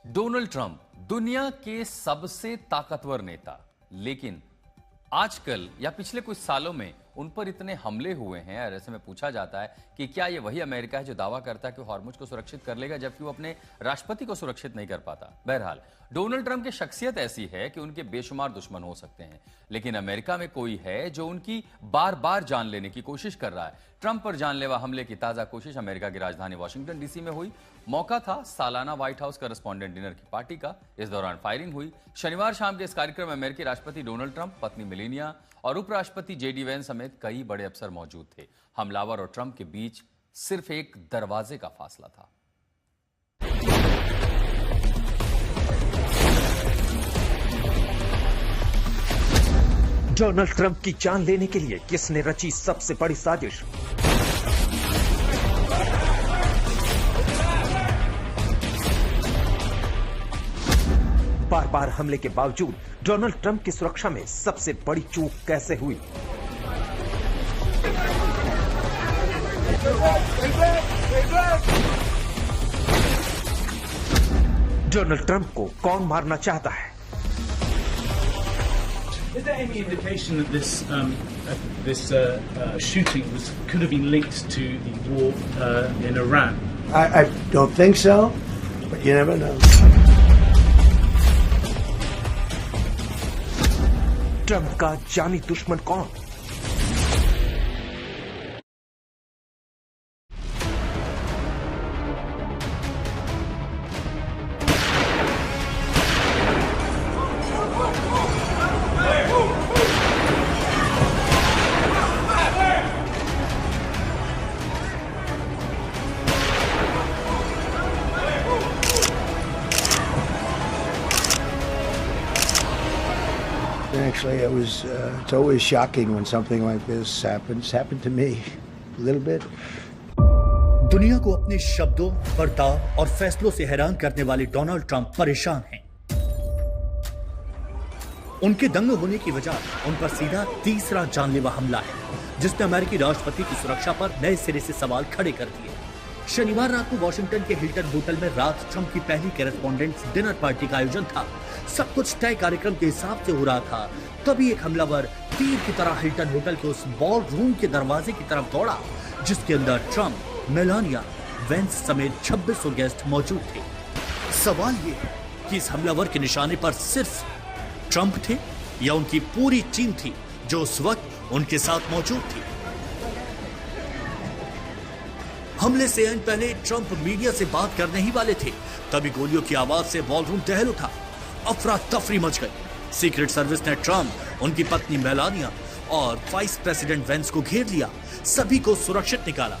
Donald Trump दुनिया के सबसे ताकतवर नेता, लेकिन आजकल या पिछले कुछ सालों में उन पर इतने हमले हुए हैं और ऐसे में पूछा जाता है कि क्या ये वही अमेरिका है जो दावा करता है कि हॉर्मुज को सुरक्षित कर लेगा जबकि वो अपने राष्ट्रपति को सुरक्षित नहीं कर पाता। बहरहाल डोनाल्ड ट्रंप की शख्सियत ऐसी है कि उनके बेशुमार दुश्मन हो सकते हैं, लेकिन अमेरिका में कोई है जो उनकी बार बार जान लेने की कोशिश कर रहा है। ट्रंप पर जानलेवा हमले की ताजा कोशिश अमेरिका की राजधानी वाशिंगटन डीसी में हुई। मौका था सालाना व्हाइट हाउस करेस्पॉन्डेंट डिनर की पार्टी का। इस दौरान फायरिंग हुई। शनिवार शाम के इस कार्यक्रम में अमेरिकी राष्ट्रपति डोनाल्ड ट्रंप, पत्नी मेलानिया और उपराष्ट्रपति जेडी वेंस समेत कई बड़े अफसर मौजूद थे। हमलावर और ट्रंप के बीच सिर्फ एक दरवाजे का फासला था। डोनाल्ड ट्रंप की जान लेने के लिए किसने रची सबसे बड़ी साजिश? बार बार हमले के बावजूद डोनाल्ड ट्रंप की सुरक्षा में सबसे बड़ी चूक कैसे हुई? डोनाल्ड ट्रंप को कौन मारना चाहता है? Is there any indication that this shooting could have been linked to the war in Iran? I don't think so, but you never know. Trump का जानी दुश्मन कौन? Actually, it's always shocking when something like this happens. Happened to me a little bit. दुनिया को अपने शब्दों, बर्ताव और फैसलों से हैरान करने वाले डोनाल्ड ट्रंप परेशान हैं। उनके दंग होने की वजह उन पर सीधा तीसरा जानलेवा हमला है, जिसने अमेरिकी राष्ट्रपति की सुरक्षा पर नए सिरे से सवाल खड़े कर दिए। शनिवार रात को वाशिंगटन के हिल्टन होटल में रात ट्रंप की पहली करेस्पॉन्डेंट्स डिनर पार्टी का आयोजन था। सब कुछ तय कार्यक्रम के हिसाब से हो रहा था, तभी एक हमलावर तीर की तरह हिल्टन होटल के उस बॉल रूम के दरवाजे की तरफ दौड़ा, जिसके अंदर ट्रंप, मेलानिया, वेंस समेत 2600 गेस्ट मौजूद थे। सवाल ये है कि इस हमलावर के निशाने पर सिर्फ ट्रंप थे या उनकी पूरी टीम थी जो उस वक्त उनके साथ मौजूद थी। हमले से अन पहले ट्रंप मीडिया से बात करने ही वाले थे, तभी गोलियों की आवाज से बॉलरूम टहल उठा। अफरा तफरी मच गई। सीक्रेट सर्विस ने ट्रंप, उनकी पत्नी मेलानिया और वाइस प्रेसिडेंट वेंस को घेर लिया, सभी को सुरक्षित निकाला।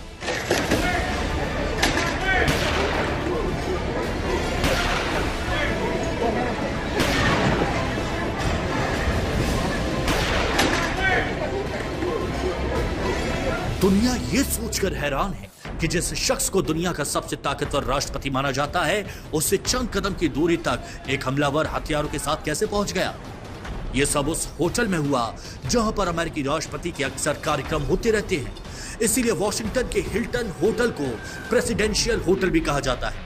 दुनिया ये सोचकर हैरान है कि जिस शख्स को दुनिया का सबसे ताकतवर राष्ट्रपति माना जाता है, उससे चंद कदम की दूरी तक एक हमलावर हथियारों के साथ कैसे पहुंच गया। यह सब उस होटल में हुआ जहां पर अमेरिकी राष्ट्रपति के अक्सर कार्यक्रम होते रहते हैं। इसीलिए वॉशिंगटन के हिल्टन होटल को प्रेसिडेंशियल होटल भी कहा जाता है।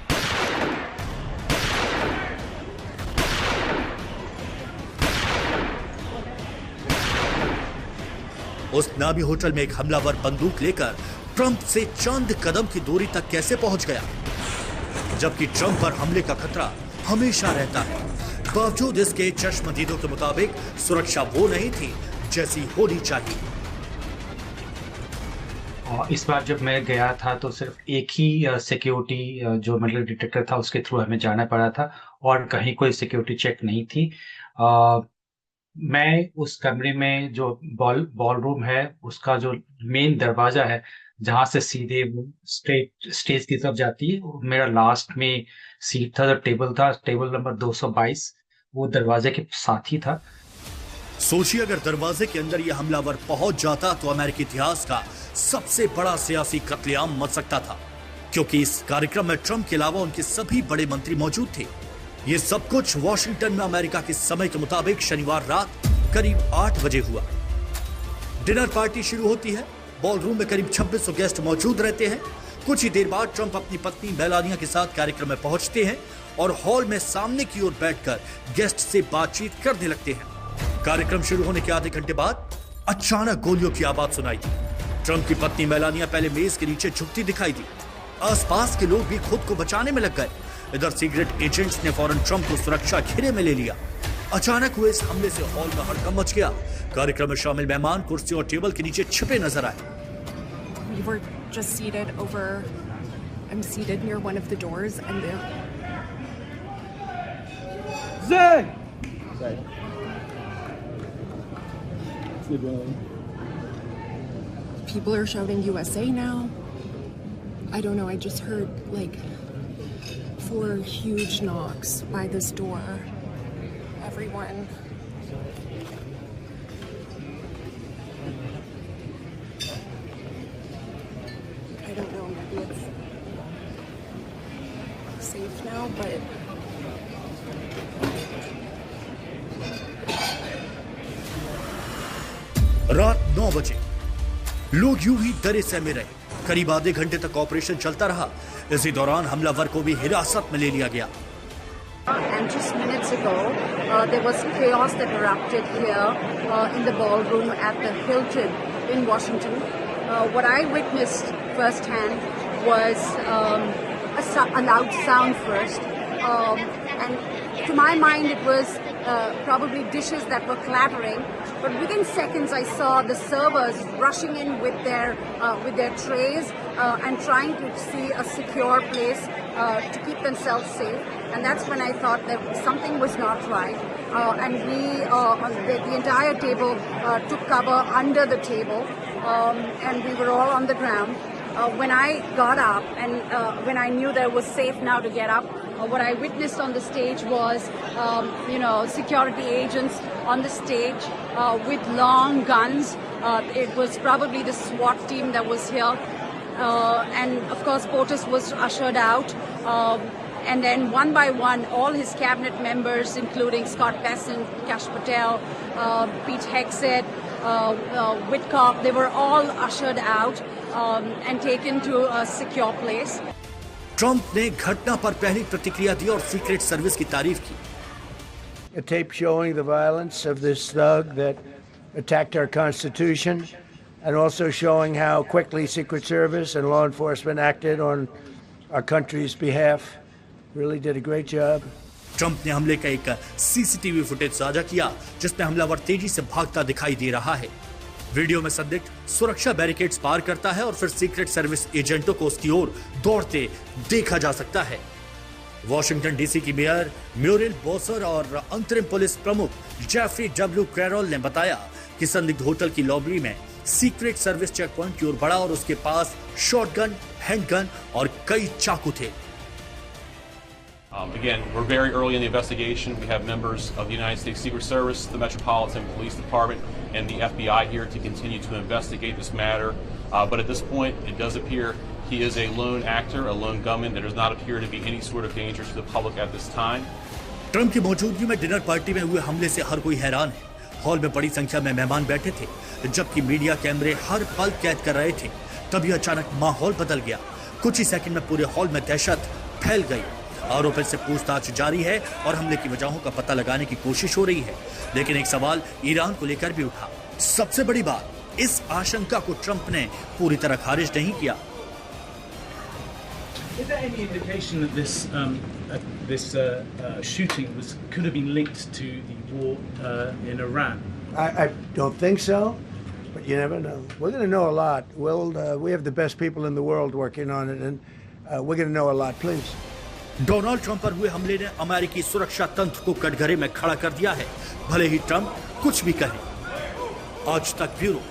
उस नामी होटल में एक हमलावर बंदूक लेकर ट्रंप से चंद कदम की दूरी तक कैसे पहुंच गया, जबकि ट्रंप पर हमले का खतरा हमेशा रहता है। बावजूद इसके चश्मदीदों के मुताबिक सुरक्षा वो नहीं थी जैसी होनी चाहिए। इस बार जब मैं गया था तो सिर्फ एक ही सिक्योरिटी जो मतलब डिटेक्टर था उसके थ्रू हमें जाना पड़ा था और कहीं कोई सिक्योरिटी चेक नहीं थी। मैं उस कमरे में जो बॉल रूम है उसका जो मेन दरवाजा है जहां से सीधे वो स्टेज की तरफ जाती है, मेरा लास्ट में सीट था, टेबल था, टेबल नंबर 222, वो दरवाजे के साथ ही था। सोचिए अगर दरवाजे के अंदर यह हमलावर पहुंच जाता तो अमेरिकी इतिहास का सबसे बड़ा सियासी कत्लेआम मच सकता था, क्योंकि इस कार्यक्रम में ट्रंप के अलावा उनके सभी बड़े मंत्री मौजूद थे। ये सब कुछ वॉशिंगटन में अमेरिका के समय के मुताबिक शनिवार रात करीब 8 बजे हुआ। डिनर पार्टी शुरू होती है। बॉलरूम में करीब 2600 गेस्ट मौजूद रहते हैं। कुछ ही देर बाद ट्रंप अपनी पत्नी मेलानिया के साथ कार्यक्रम में पहुंचते हैं और हॉल में सामने की ओर बैठकर गेस्ट से बातचीत करने लगते हैं। कार्यक्रम शुरू होने के आधे घंटे बाद अचानक गोलियों की आवाज सुनाई दी। ट्रंप की पत्नी मेलानिया पहले मेज के नीचे झुकती दिखाई दी। आसपास के लोग भी खुद को बचाने में लग गए। इधर सीक्रेट एजेंट्स ने फौरन ट्रंप को सुरक्षा घेरे में ले लिया। अचानक हुए इस हमले से हॉल में हड़कंप मच गया। कार्यक्रम में शामिल मेहमान कुर्सी और टेबल के नीचे छिपे नजर आए। We were just seated over. I'm seated near one of the doors, and people are shouting USA now. I don't know. I just heard like 4 huge knocks by this door. Everyone. I don't know, maybe it's safe now, but रात 9 बजे लोग यूं ही डरे सहमे रहे। करीब आधे घंटे तक ऑपरेशन चलता रहा। इसी दौरान हमलावर को भी हिरासत में ले लिया गया। And just minutes ago, there was chaos that erupted here in the ballroom at the Hilton in Washington. What I witnessed firsthand was a loud sound first, and to my mind it was probably dishes that were clattering. But within seconds, I saw the servers rushing in with their trays and trying to see a secure place to keep themselves safe. And that's when I thought that something was not right. And the entire table took cover under the table, and we were all on the ground. When I got up and when I knew that it was safe now to get up, what I witnessed on the stage was, security agents on the stage with long guns. It was probably the SWAT team that was here. And of course, POTUS was ushered out. And then one by one, all his cabinet members, including Scott Bessent, Kash Patel, Pete Hegseth, Whitcock, they were all ushered out and taken to a secure place. Trump ने घटना पर पहली प्रतिक्रिया दी और secret service की तारीफ की। A tape showing the violence of this thug that attacked our Constitution, and also showing how quickly Secret Service and law enforcement acted on our country's behalf. Really did a great job. Trump ने हमले का एक CCTV footage साझा किया जिसमें हमलावर तेजी से भागता दिखाई दे रहा है। वीडियो में संदिग्ध सुरक्षा बैरिकेड्स पार करता है और फिर सीक्रेट सर्विस एजेंटों को उसकी ओर दौड़ते देखा जा सकता है। वॉशिंगटन डीसी की मेयर म्यूरिल बोसर और अंतरिम पुलिस प्रमुख जेफरी डब्ल्यू कैरोल ने बताया कि संदिग्ध होटल की लॉबी में सीक्रेट सर्विस चेक पॉइंट की ओर बढ़ा और उसके पास शॉटगन, हैंडगन और कई चाकू थे। Again, we're very early in the investigation. We have members of the United States Secret Service, the Metropolitan Police Department, and the FBI here to continue to investigate this matter. But at this point, it does appear he is a lone actor, a lone gunman. There does not appear to be any sort of danger to the public at this time. Trump की मौजूदगी में dinner party में हुए हमले से हर कोई हैरान है। हॉल में बड़ी संख्या में मेहमान बैठे थे, जबकि मीडिया कैमरे हर पल कैद कर रहे थे। तभी अचानक माहौल बदल गया। कुछ ही सेकंड में पूरे हॉल में दहशत फैल गई। आरोपी से पूछताछ जारी है और हमले की वजहों का पता लगाने की कोशिश हो रही है। लेकिन एक सवाल ईरान को लेकर भी उठा। सबसे बड़ी बात, इस आशंका को ट्रंप ने पूरी तरह खारिज नहीं किया। Is there any indication that this shooting could have been linked to the war in Iran? I don't think so, but you never know. We're going to know a lot. We have the best people in the world working on it, and we're going to know a lot. Please. Donald Trump पर हुए हमले ने अमेरिकी सुरक्षा तंत्र को कटघरे में खड़ा कर दिया है, भले ही ट्रंप कुछ भी कहे। आज तक ब्यूरो।